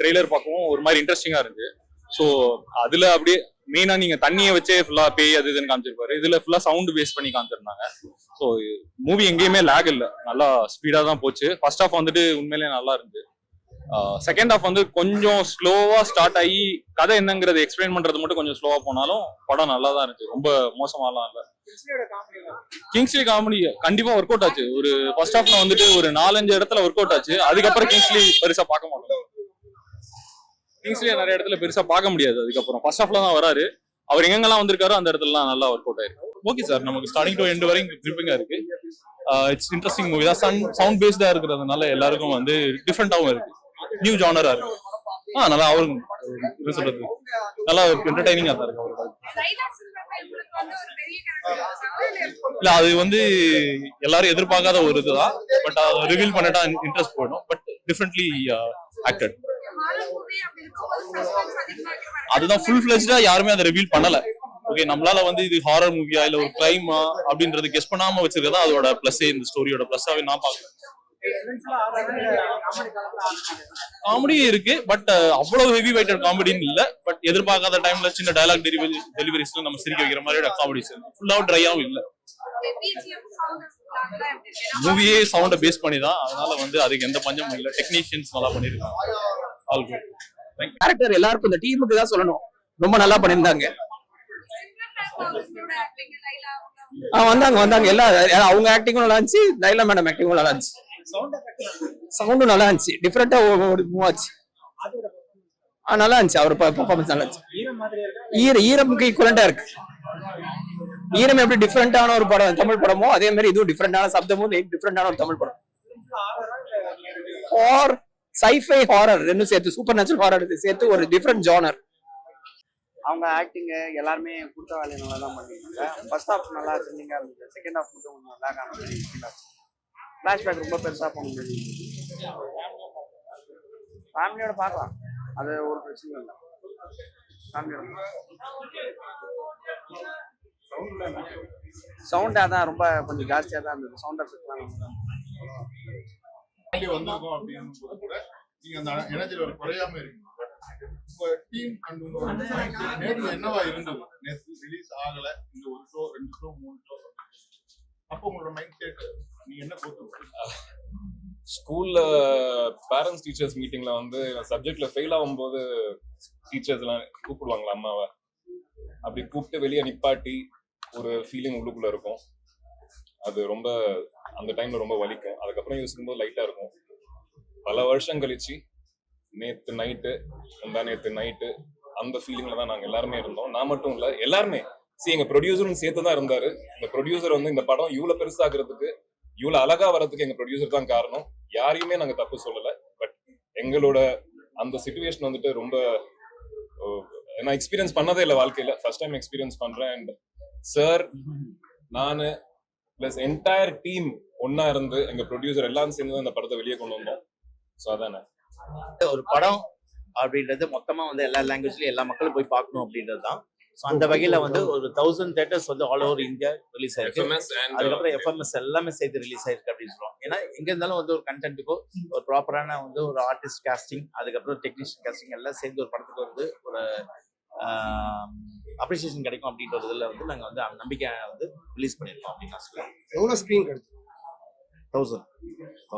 Trailer பார்க்கவும் ஒரு மாதிரி இன்ட்ரெஸ்டிங்கா இருக்கு. ஸோ அதுல அப்படியே மெயினா நீங்க தண்ணியை வச்சே ஃபுல்லா பேய் அது இதுன்னு காமிச்சிருப்பாரு. இதுல ஃபுல்லா சவுண்ட் பேஸ் பண்ணி காமிச்சிருந்தாங்க. ஸோ மூவி எங்கேயுமே லேக் இல்லை, நல்லா ஸ்பீடா தான் போச்சு. ஃபர்ஸ்ட் ஹாஃப் வந்துட்டு உண்மையிலேயே நல்லா இருந்து. செகண்ட் ஹாஃப் வந்து கொஞ்சம் ஸ்லோவா ஸ்டார்ட் ஆகி கதை என்னங்கிறது எக்ஸ்பிளைன் பண்றது மட்டும் கொஞ்சம் ஸ்லோவா போனாலும் படம் நல்லா தான் இருந்துச்சு, ரொம்ப மோசமாலாம் இல்லை. கிங்ஸ்லி காமெடி கண்டிப்பா ஒர்க் அவுட் ஆச்சு. ஒரு ஃபர்ஸ்ட் ஹாஃப்ல வந்துட்டு ஒரு 4-5 இடத்துல ஒர்க் அவுட் ஆச்சு. அதுக்கப்புறம் கிங்ஸ்லி பெருசா பார்க்க மாட்டோம். கிங்ஸ்லி நிறைய இடத்துல பெருசா பார்க்க முடியாது. அதுக்கப்புறம் ஃபர்ஸ்ட் ஹாஃப்ல தான் வராரு. அவர் எங்கெல்லாம் வந்திருக்காரோ அந்த இடத்துலலாம் நல்லா ஒர்க் அவுட் ஆயிருக்கு. ஓகே சார், நமக்கு ஸ்டார்டிங் டு எண்ட் வரைக்கும் கிரிப்பிங்கா இருக்கு. இட்ஸ் இன்ட்ரெஸ்டிங் மூவி தான். சவுண்ட் பேஸ்டா இருக்கிறதுனால எல்லாருக்கும் வந்து டிஃப்ரெண்டாவும் இருக்கு, நியூ ஜானரா இருக்கு. நல்லா அவருக்கும் என்ன சொல்றது, நல்லா என்டர்டைனிங்கா தான் இருக்கு அவருக்கு. இல்ல அது வந்து எல்லாரும் எதிர்பார்க்காத ஒரு இதுதான். பட் அதை ரிவீல் பண்ணிட்டா இன்ட்ரெஸ்ட் போயிடும். But differently acted. அதுதான் ஃபுல் ஃபிளெஜ்டா யாருமே அதை ரிவீல் பண்ணல. ஓகே, நம்மளால வந்து இது ஹாரர் மூவியா இல்ல ஒரு கிரைமா அப்படின்றது கெஸ் பண்ணாம வச்சிருக்கதா அதோட பிளஸ், இந்த ஸ்டோரியோட பிளஸ்ஸாவே நான் பாக்குறேன். காமெடி இருக்கு, பட் அவ்வளவு ஹெவி வெயிட்டட் காமெடின்னு இல்ல. பட் எதிர்பார்க்காத டைம்ல சின்ன டயலாக் டெலிவரிஸ்ல நம்ம சிரிக்க வைக்கிற மாதிரியோட காமெடிஸ், ஃபுல்லா ட்ரையாவும் இல்ல. மூவியே சவுண்ட பேஸ் பண்ணி தான், அதனால வந்து அதுக்கு எந்த பஞ்சமும் இல்ல. டெக்னீஷியன்ஸ் நல்லா பண்ணிருக்காங்க. All good. கேரக்டர் எல்லாருக்கும் இந்த டீமுக்கு தான் சொல்லணும், ரொம்ப நல்லா பண்ணிருந்தாங்க. வந்தாங்க எல்லாம், அவங்க ஆக்டிங்கும் நல்லா இருந்துச்சு, லைலா மேடம் ஆக்டிங்கும் நல்லா இருந்துச்சு, சவுண்டும் நல்லா இருந்துச்சு, டிஃப்ரெண்டா மூவ் ஆச்சு, நல்லா இருந்துச்சு. அவர் பெர்ஃபார்மன்ஸ் நல்லா இருந்துச்சு. ஈரமுக்கு ஈக்குவலண்டா இருக்கு. ஈரம் எப்படி டிஃப்ரெண்டான ஒரு படம் தமிழ் படமோ அதே மாதிரி இதுவும் டிஃப்ரெண்டான சப்தமும் டிஃப்ரெண்டான ஒரு தமிழ் படம். சைஃபை ஹாரர் ரெண்டும் சேர்த்து, சூப்பர் நேச்சுரல் ஹாரர் சேர்த்து ஒரு டிஃப்ரெண்ட் ஜானர். அவங்க ஆக்டிங் எல்லாருமே கொடுத்த வேலையை நல்லா தான் பண்ணிருக்காங்க. ஃபர்ஸ்ட் ஹாஃப் நல்லா த்ரில்லிங்கா இருந்துச்சு, செகண்ட் ஹாஃப் மட்டும் கொஞ்சம் நல்லா காமிச்சிருக்காங்க. ஃபிளாஷ்பேக் ரொம்ப பெருசா போக முடியாது, ஃபேமிலியோட பார்க்கலாம், அது ஒரு பிரச்சனை இல்லை. ஃபேமிலியோட சவுண்டா தான் ரொம்ப கொஞ்சம் ஜாஸ்தியா தான் இருந்தது. சவுண்ட் எஃபெக்ட்லாம் வந்திருக்கோம் அப்படின்னு கூட நீங்க அந்த எனர்ஜில ஒரு குறையாம இருக்கு. உங்க டீம் நேற்று என்னவா இருந்தது? நேற்று ரிலீஸ் ஆகல, இந்த ஒரு ஷோ 2 ஷோ 3 ஷோ, அப்போ உங்களோட மைண்ட் செட் நீங்க என்ன போட்டு? ஸ்கூல்ல பேரண்ட்ஸ் டீச்சர்ஸ் மீட்டிங்ல வந்து சப்ஜெக்ட்ல ஃபெயில் ஆகும்போது டீச்சர்ஸ் எல்லாம் கூப்பிடுவாங்களா அம்மாவை, அப்படி கூப்பிட்டு வெளியே நிப்பாட்டி ஒரு ஃபீலிங் உள்ளுக்குள்ள இருக்கும். அது ரொம்ப அந்த டைம்ல ரொம்ப வலிக்கும். அதுக்கப்புறம் யோசிக்கும்போது லைட்டா இருக்கும். பல வருஷம் கழிச்சு நேத்து நைட்டு அந்த ஃபீலிங்ல தான் நாங்க எல்லாருமே இருந்தோம். நான் மட்டும் இல்ல, எல்லாருமே. எங்க ப்ரொடியூசரும் சேர்த்து தான் இருந்தாரு. இந்த ப்ரொடியூசர் வந்து இந்த படம் இவ்வளவு பெருசாகிறதுக்கு, இவ்வளவு அழகா வர்றதுக்கு எங்க ப்ரொடியூசர் தான் காரணம். யாரையுமே நாங்க தப்பு சொல்லல. பட் எங்களோட அந்த சிச்சுவேஷன் வந்துட்டு ரொம்ப நான் எக்ஸ்பீரியன்ஸ் பண்ணதே இல்லை வாழ்க்கையில, ஃபர்ஸ்ட் டைம் எக்ஸ்பீரியன்ஸ் பண்றேன். அண்ட் சார், நானு பிளஸ் என்டையர் டீம் ஒன்னா இருந்து எங்க ப்ரொடியூசர் எல்லாம் சேர்ந்து அந்த படத்தை வெளியே கொண்டு வந்தோம். ஸோ அதானே ஒரு படம் அப்படின்றது மொத்தமா வந்து எல்லா லாங்குவேஜ்லயும் எல்லா மக்களும் போய் பார்க்கணும் அப்படின்றது தான். ஸோ அந்த வகையில வந்து ஒரு 1000 தியேட்டர்ஸ் வந்து ஆல் ஓவர் இந்தியா ரிலீஸ் ஆயிருக்கு. அதுக்கப்புறம் FMS எல்லாமே சேர்த்து ரிலீஸ் ஆயிருக்கு அப்படின்னு சொல்லுவாங்க. ஏன்னா எங்க இருந்தாலும் வந்து ஒரு கண்டென்ட்டுக்கோ ஒரு ப்ராப்பரான வந்து ஒரு ஆர்டிஸ்ட் காஸ்டிங், அதுக்கப்புறம் டெக்னீஷியன் காஸ்டிங் எல்லாம் சேர்ந்து ஒரு படத்துக்கு வந்து ஒரு அப்ரிசியேஷன் கிடைக்கும் அப்படின்றதுல வந்து நாங்கள் வந்து நம்பிக்கை வந்து ரிலீஸ் பண்ணியிருக்கோம் அப்படின்னு நான் சொல்லுவேன். எவ்வளோ ஸ்க்ரீன் கிடைக்கும்?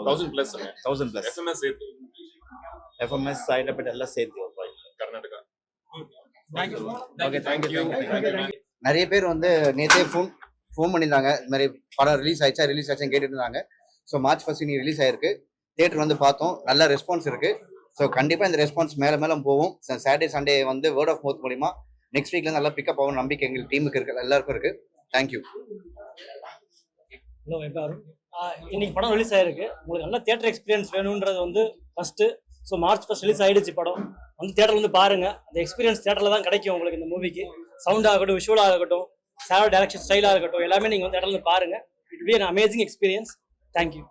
1000 பிளஸ் FMS ஹைதராபாத் எல்லாம் சேர்த்து கர்நாடகா. நிறைய பேர் வந்து நேற்றே ஃபோன் பண்ணியிருந்தாங்க, இந்த மாதிரி படம் ரிலீஸ் ஆயிடுச்சான்னு கேட்டுட்டு இருந்தாங்க. ஸோ March 1 நீ ரிலீஸ் ஆயிருக்கு, தியேட்டர் வந்து பார்த்தோம், நல்ல ரெஸ்பான்ஸ் இருக்கு. ஸோ கண்டிப்பாக இந்த ரெஸ்பான்ஸ் மேலே போகும். சாட்டர்டே சண்டே வந்து வேர்ட் ஆஃப் மவுத் மூலிமா நெக்ஸ்ட் வீக்ல நல்லா பிக்கப் ஆகும் நம்பிக்கை எங்கள் டீமுக்கு இருக்கு, எல்லாருக்கும் இருக்கு. தேங்க்யூ. ஹலோ, எல்லாரும் இன்னைக்கு படம் ரிலீஸ் ஆயிருக்கு. உங்களுக்கு நல்ல தியேட்டர் எக்ஸ்பீரியன்ஸ் வேணுன்றது வந்து ஃபர்ஸ்ட். ஸோ March 1 ரிலீஸ் ஆயிடுச்சு படம். வந்து தியேட்டர்ல வந்து பாருங்க. அந்த எக்ஸ்பீரியன்ஸ் தியேட்டர்ல தான் கிடைக்கும் உங்களுக்கு. இந்த மூவிக்கு சவுண்ட் ஆகட்டும், விஷுவல் ஆகட்டும், சாரோட டைரக்ஷன் ஸ்டைலாக இருக்கட்டும், எல்லாமே நீங்க வந்து தியேட்டர்ல வந்து பாருங்க. It be an amazing experience. Thank you.